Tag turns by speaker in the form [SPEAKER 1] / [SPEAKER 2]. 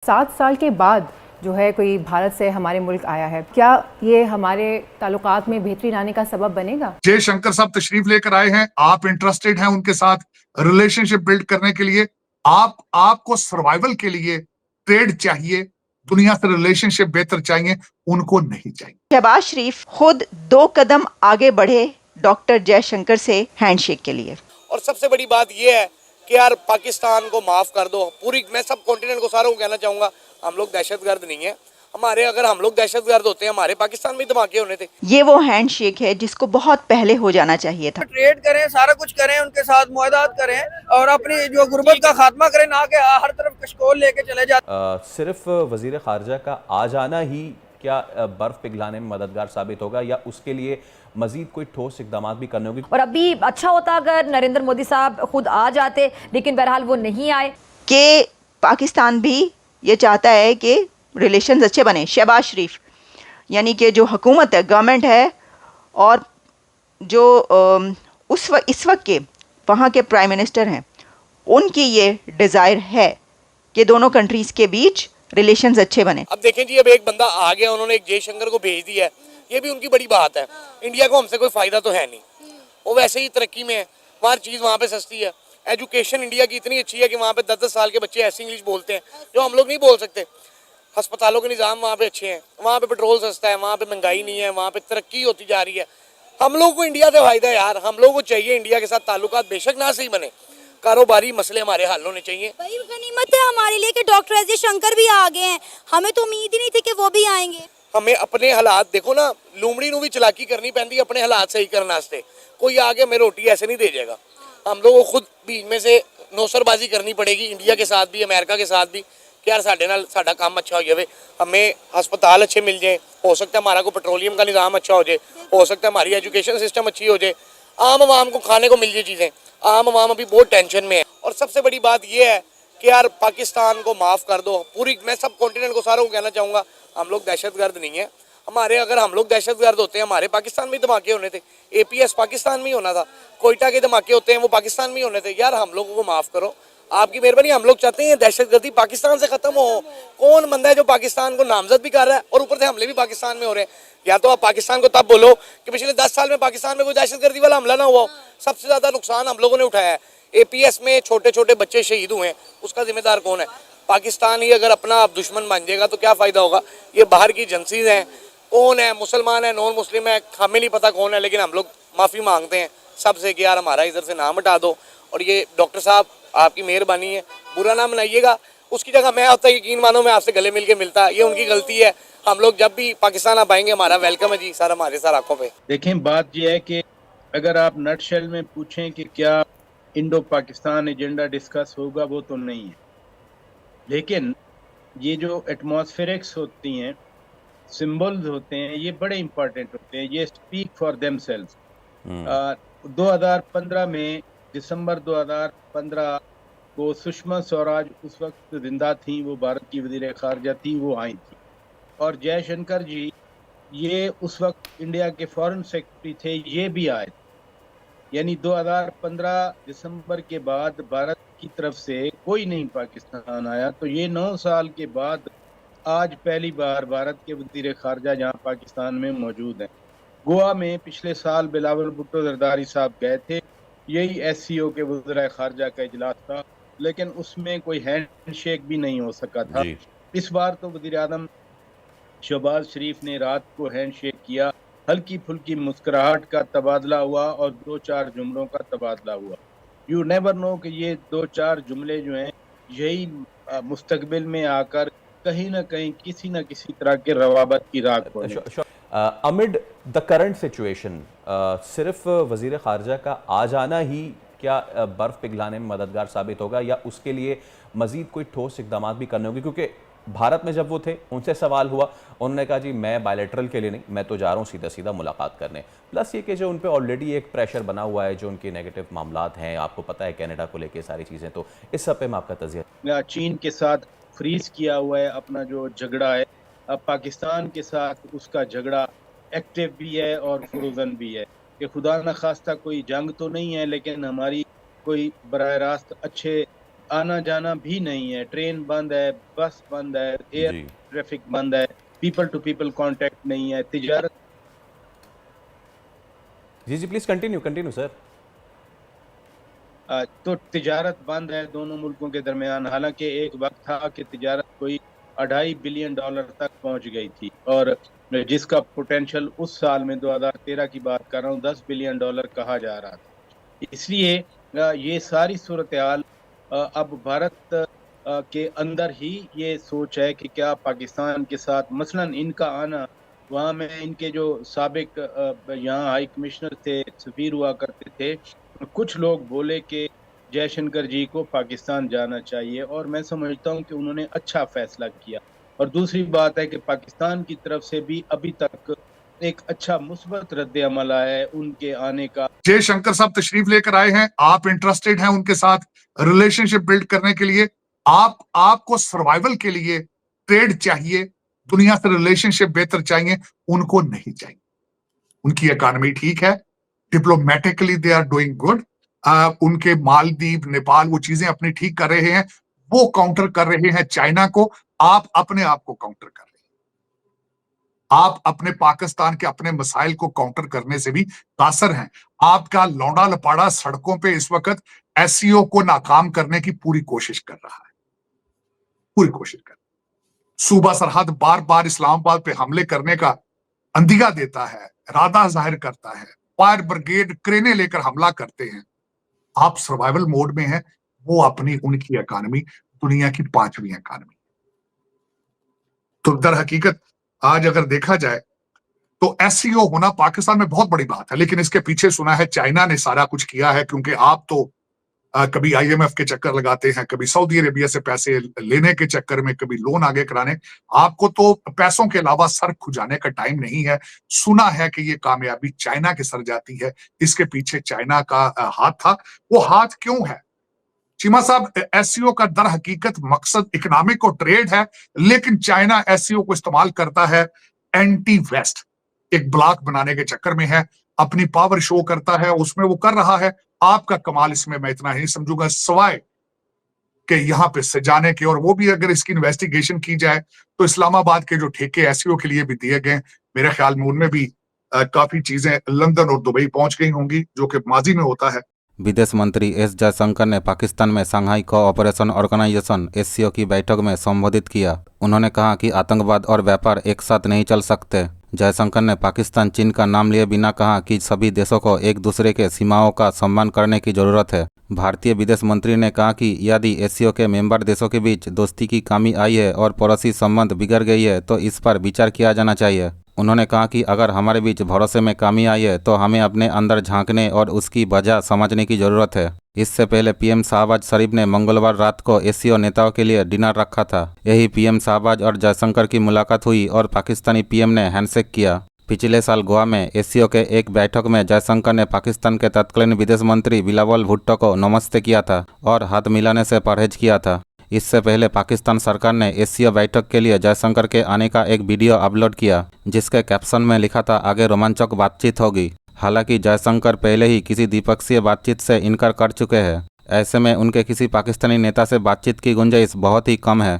[SPEAKER 1] 7 साल के बाद जो है कोई भारत से हमारे मुल्क आया है, क्या ये हमारे ताल्लुकात में बेहतरी लाने का सबब बनेगा?
[SPEAKER 2] जयशंकर साहब तशरीफ लेकर आए हैं, आप इंटरेस्टेड हैं उनके साथ रिलेशनशिप बिल्ड करने के लिए? आपको सर्वाइवल के लिए ट्रेड चाहिए, दुनिया से रिलेशनशिप बेहतर चाहिए, उनको नहीं चाहिए।
[SPEAKER 3] शहबाज शरीफ खुद 2 कदम आगे बढ़े डॉक्टर जयशंकर से हैंडशेक के लिए।
[SPEAKER 4] और सबसे बड़ी बात यह है कि यार पाकिस्तान को माफ़ कर दो। पूरी मैं सब कॉन्टिनेंट को सारों को कहना चाहूँगा, हम लोग दहशतगर्द नहीं है। अगर हम लोग दहशतगर्द होते हैं, हमारे पाकिस्तान में धमाके होने थे।
[SPEAKER 3] ये वो हैंडशेक है जिसको बहुत पहले हो जाना चाहिए था।
[SPEAKER 5] ट्रेड करें, सारा कुछ करें, उनके साथ मुआहदात करें और अपनी जो गुर्बत का खात्मा करें, ना कि हर तरफ कशकोल लेके चले जाते।
[SPEAKER 6] सिर्फ वजीर खारजा का आ जाना ही क्या बर्फ पिघलाने में मददगार साबित होगा या उसके लिए मजीद कोई ठोस इकदाम भी करने होंगे?
[SPEAKER 7] और अभी अच्छा होता अगर नरेंद्र मोदी साहब खुद आ जाते, लेकिन बहरहाल वो नहीं आए।
[SPEAKER 3] कि पाकिस्तान भी ये चाहता है कि रिलेशंस अच्छे बने। शहबाज शरीफ यानी कि जो हुकूमत है, गवर्नमेंट है, और जो इस वक्त के वहाँ के प्राइम मिनिस्टर हैं, उनकी ये डिज़ायर है कि दोनों कंट्रीज़ के बीच रिलेशंस अच्छे बने।
[SPEAKER 4] अब देखें जी, अब एक बंदा आ गया, उन्होंने एक जयशंकर को भेज दिया है, ये भी उनकी बड़ी बात है। इंडिया को हमसे कोई फ़ायदा तो है नहीं, वो वैसे ही तरक्की में है, हर चीज़ वहाँ पे सस्ती है। एजुकेशन इंडिया की इतनी अच्छी है कि वहाँ पे 10-10 साल के बच्चे ऐसी इंग्लिश बोलते हैं जो हम लोग नहीं बोल सकते। अस्पतालों के निज़ाम वहाँ पे अच्छे हैं, वहाँ पे पेट्रोल सस्ता है, वहाँ पे महंगाई नहीं है, वहाँ पे तरक्की होती जा रही है। हम लोग को इंडिया से फ़ायदा है यार, हम लोग को चाहिए इंडिया के साथ ताल्लुकात बेशक ना सही बने, कारोबारी मसले हमारे हल होने चाहिए।
[SPEAKER 8] भाई गनीमत है हमारे लिए कि डॉक्टर एस जयशंकर भी आ गए हैं, हमें तो उम्मीद ही नहीं थी कि वो भी आएंगे।
[SPEAKER 4] हमें अपने हालात देखो ना, लूमड़ी नू भी चलाकी करनी पैंदी अपने हालात सही करने वास्ते। कोई आगे हमें रोटी ऐसे नहीं दे जाएगा, हम लोग को खुद बीच में से नौसरबाजी करनी पड़ेगी, इंडिया के साथ भी, अमेरिका के साथ भी, कि यार साढ़े नाल साडा काम अच्छा हो जाए, हमें हस्पताल अच्छे मिल जाए, हो सकता है हमारा को पेट्रोलियम का निज़ाम अच्छा हो जाए, हो सकता है हमारी एजुकेशन सिस्टम अच्छी हो जाए, आम आवाम को खाने को मिल जाए चीज़ें। आम आवाम अभी बहुत टेंशन में है। और सबसे बड़ी बात यह है कि यार पाकिस्तान को माफ़ कर दो। पूरी मैं सब कॉन्टिनेंट को सारों को कहना चाहूँगा, हम लोग दहशतगर्द नहीं है। अगर हम लोग दहशतगर्द होते हैं, हमारे पाकिस्तान में धमाके होने थे। APS पाकिस्तान में ही होना था, कोयटा के धमाके होते हैं वो पाकिस्तान में ही होने थे। यार हम लोगों को माफ़ करो, आपकी मेहरबानी। हम लोग चाहते हैं दहशतगर्दी पाकिस्तान से ख़त्म हो। कौन बंदा है जो पाकिस्तान को नामजद भी कर रहा है और ऊपर से हमले भी पाकिस्तान में हो रहे हैं? या तो आप पाकिस्तान को तब बोलो कि पिछले 10 साल में पाकिस्तान में कोई दहशतगर्दी वाला हमला ना हुआ। सबसे ज़्यादा नुकसान हम लोगों ने उठाया है। APS में छोटे छोटे बच्चे शहीद हुए हैं, उसका जिम्मेदार कौन है? पाकिस्तान ही अगर अपना आप दुश्मन बन जाएगा तो क्या फ़ायदा होगा? ये बाहर की एजेंसीज हैं, कौन है, मुसलमान है, नॉन मुस्लिम है, हमें नहीं पता कौन है, लेकिन हम लोग माफ़ी मांगते हैं सबसे कि यार हमारा इधर से नाम हटा दो। और ये डॉक्टर साहब आपकी मेहरबानी है, बुरा ना मनाइएगा। उसकी जगह मैं होता, यकीन मानो मैं आपसे गले मिल के मिलता, ये उनकी गलती है। हम लोग जब भी पाकिस्तान आप आएंगे, हमारा वेलकम है जी सर, हमारे सर आंखों पे।
[SPEAKER 9] देखें, बात यह है कि अगर आप नटशेल में पूछें कि क्या इंडो पाकिस्तान एजेंडा डिस्कस होगा, वो तो नहीं है। लेकिन ये जो एटमॉस्फेरिक्स होती हैं, सिंबल्स होते हैं, ये बड़े इंपॉर्टेंट होते हैं, ये स्पीक फॉर देमसेल्व्स। 2015 में, दिसंबर 2015 को सुषमा स्वराज उस वक्त जिंदा थी, वो भारत की वजीर खारजा थी, वो आई थी। और जयशंकर जी ये उस वक्त इंडिया के फॉरेन सेक्रेटरी थे, ये भी आए थे। यानी 2015 दिसंबर के बाद भारत की तरफ से कोई नहीं पाकिस्तान आया। तो ये 9 साल के बाद आज पहली बार भारत के वजीर खारजा जहाँ पाकिस्तान में मौजूद हैं। गोवा में पिछले साल बिलावल भुट्टो जरदारी साहब गए थे, यही SCO के वज़ीर खारजा का इजलास था, लेकिन उसमें कोई हैंडशेक भी नहीं हो सका था। इस बार तो वज़ीर आज़म शहबाज शरीफ ने रात को हैंडशेक किया, हल्की फुल्की मुस्कुराहट का तबादला हुआ और 2-4 जुमलों का तबादला हुआ। यू नेवर नो कि ये 2-4 जुमले जो हैं यही मुस्तकबिल में आकर कहीं ना कहीं किसी न किसी तरह के रवाबत की राख बने।
[SPEAKER 6] अमिड द करंट सिचुएशन, सिर्फ वजीर खारजा का आ जाना ही क्या बर्फ पिघलाने में मददगार साबित होगा या उसके लिए मजीद कोई ठोस इकदाम भी करने होंगे? क्योंकि भारत में जब वो थे, उनसे सवाल हुआ, उन्होंने कहा जी मैं बायलैटरल के लिए नहीं, मैं तो जा रहा हूँ सीधा सीधा मुलाकात करने। प्लस ये कि जो उन पे ऑलरेडी एक प्रेशर बना हुआ है, जो उनके नेगेटिव मामलात हैं, आपको पता है कनाडा को लेके सारी चीज़ें, तो इस सब पे में आपका तज़किरा।
[SPEAKER 9] चीन के साथ फ्रीज किया हुआ है अपना जो झगड़ा है, अब पाकिस्तान के साथ उसका झगड़ा एक्टिव भी है और फ्रोजन भी है कि खुदा न खास्ता कोई जंग तो नहीं है, लेकिन हमारी कोई बराह रास्त अच्छे आना जाना भी नहीं है, ट्रेन बंद है, बस बंद है, एयर
[SPEAKER 6] जी
[SPEAKER 9] ट्रैफिक बंद है, पीपल टू पीपल कांटेक्ट नहीं है, तिजारत
[SPEAKER 6] जी जी प्लीज कंटिन्यू कंटिन्यू सर।
[SPEAKER 9] तो तिजारत बंद है दोनों मुल्कों के दरमियान। हालांकि एक वक्त था कि तिजारत कोई $2.5 बिलियन तक पहुंच गई थी, और जिसका पोटेंशियल उस साल में 2013 की बात कर रहा हूँ $10 बिलियन कहा जा रहा था। इसलिए ये सारी सूरत हाल अब भारत के अंदर ही ये सोच है कि क्या पाकिस्तान के साथ मसलन इनका आना, वहाँ में इनके जो साबिक यहाँ हाई कमिश्नर थे, सफीर हुआ करते थे, कुछ लोग बोले कि जयशंकर जी को पाकिस्तान जाना चाहिए, और मैं समझता हूँ कि उन्होंने अच्छा फैसला किया। और दूसरी बात है कि पाकिस्तान की तरफ से भी अभी तक एक अच्छा मुस्बत रद्द अमल आया है उनके आने का।
[SPEAKER 2] जयशंकर साहब तशरीफ लेकर आए हैं, आप इंटरेस्टेड हैं उनके साथ रिलेशनशिप बिल्ड करने के लिए, आपको सर्वाइवल के लिए ट्रेड चाहिए, दुनिया से रिलेशनशिप बेहतर चाहिए, उनको नहीं चाहिए। उनकी इकोनॉमी ठीक है, diplomatically they are doing good, उनके मालदीव नेपाल वो चीजें अपनी ठीक कर रहे हैं, वो काउंटर कर रहे हैं चाइना को, आप अपने आप को काउंटर कर रहे हैं। आप अपने पाकिस्तान के अपने मसाइल को काउंटर करने से भी कासर हैं। आपका लौंडा लपाड़ा सड़कों पे इस वक्त एससीओ को नाकाम करने की पूरी कोशिश कर रहा है, पूरी कोशिश कर। सूबा सरहद बार बार इस्लामाबाद पे हमले करने का अंदिया देता है, इरादा जाहिर करता है, फायर ब्रिगेड क्रेने लेकर हमला करते हैं। आप सर्वाइवल मोड में हैं, वो अपनी उनकी इकोनॉमी दुनिया की 5वीं इकोनॉमी। तो दर हकीकत आज अगर देखा जाए तो एससीओ होना पाकिस्तान में बहुत बड़ी बात है, लेकिन इसके पीछे सुना है चाइना ने सारा कुछ किया है, क्योंकि आप तो कभी आईएमएफ के चक्कर लगाते हैं, कभी सऊदी अरेबिया से पैसे लेने के चक्कर में, कभी लोन आगे कराने, आपको तो पैसों के अलावा सर खुजाने का टाइम नहीं है। सुना है कि ये कामयाबी चाइना के सर जाती है, इसके पीछे चाइना का हाथ था। वो हाथ क्यों है चीमा साहब? एससीओ का दर हकीकत मकसद इकोनॉमिक और ट्रेड है, लेकिन चाइना एससीओ को इस्तेमाल करता है एंटी वेस्ट, एक ब्लॉक बनाने के चक्कर में है, अपनी पावर शो करता है, उसमें वो कर रहा है। आपका कमाल इसमें मैं इतना ही समझूंगा सिवाय कि यहां पे सजाने के, और वो भी अगर इसकी इन्वेस्टिगेशन की जाए तो इस्लामाबाद के जो ठेके एससीओ के लिए भी दिए गए, मेरे ख्याल में उनमें भी काफी चीजें लंदन और दुबई पहुंच गई होंगी, जो कि माजी में होता है।
[SPEAKER 10] विदेश मंत्री एस जयशंकर ने पाकिस्तान में शंघाई कोऑपरेशन ऑर्गेनाइजेशन एससीओ की बैठक में संबोधित किया। उन्होंने कहा कि आतंकवाद और व्यापार एक साथ नहीं चल सकते। जयशंकर ने पाकिस्तान चीन का नाम लिए बिना कहा कि सभी देशों को एक दूसरे के सीमाओं का सम्मान करने की जरूरत है। भारतीय विदेश मंत्री ने कहा कि यदि एससीओ के मेंबर देशों के बीच दोस्ती की कमी आई है और पड़ोसी संबंध बिगड़ गई है तो इस पर विचार किया जाना चाहिए। उन्होंने कहा कि अगर हमारे बीच भरोसे में कमी आई है तो हमें अपने अंदर झांकने और उसकी वजह समझने की जरूरत है। इससे पहले पीएम शाहबाज शरीफ ने मंगलवार रात को एससीओ नेताओं के लिए डिनर रखा था। यही पीएम शाहबाज और जयशंकर की मुलाकात हुई और पाकिस्तानी पीएम ने हैंडशेक किया। पिछले साल गोवा में एससीओ के एक बैठक में जयशंकर ने पाकिस्तान के तत्कालीन विदेश मंत्री बिलावल भुट्टो को नमस्ते किया था और हाथ मिलाने से परहेज किया था। इससे पहले पाकिस्तान सरकार ने एससीओ बैठक के लिए जयशंकर के आने का एक वीडियो अपलोड किया, जिसके कैप्शन में लिखा था आगे रोमांचक बातचीत होगी। हालांकि जयशंकर पहले ही किसी द्विपक्षीय बातचीत से इनकार कर चुके हैं। ऐसे में उनके किसी पाकिस्तानी नेता से बातचीत की गुंजाइश बहुत ही कम है।